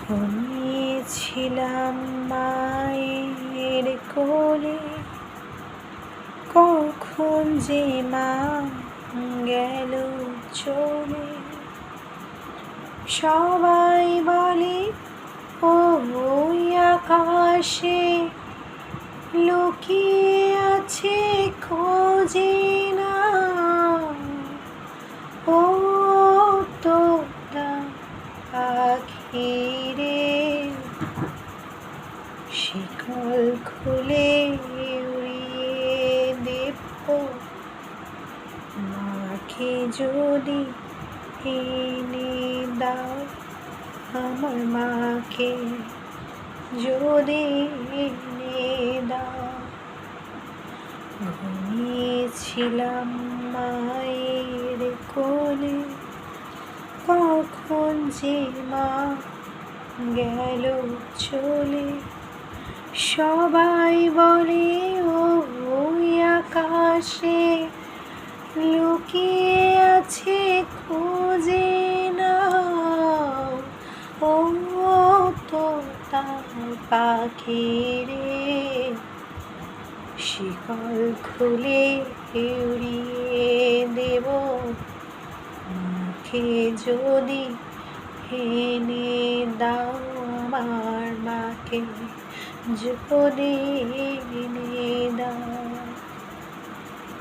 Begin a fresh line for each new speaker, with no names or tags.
ঘুমিয়েছিলাম মায়ের কোলে, কখন যে মা গেল চলে। সবাই বলে ওই আকাশে লুকিয়ে আছে, খোঁজে না ও তোতা পাখিরে। শিকল খুলে উড়িয়ে দেব মাকে যদি এনে দাও, আমার মাকে যদি এনে দাও। ঘুমিয়েছিলাম মায়ের কোলে, কখন যে মা গেল চলে। সবাই বলে ওই আকাশে লুকিয়ে আছে, খোঁজে না ও তোতা পাখিরে। শিকল খুলে উড়িয়ে দেব মাকে যদি এনে দাও, আমার মাকে যদি এনে দাও।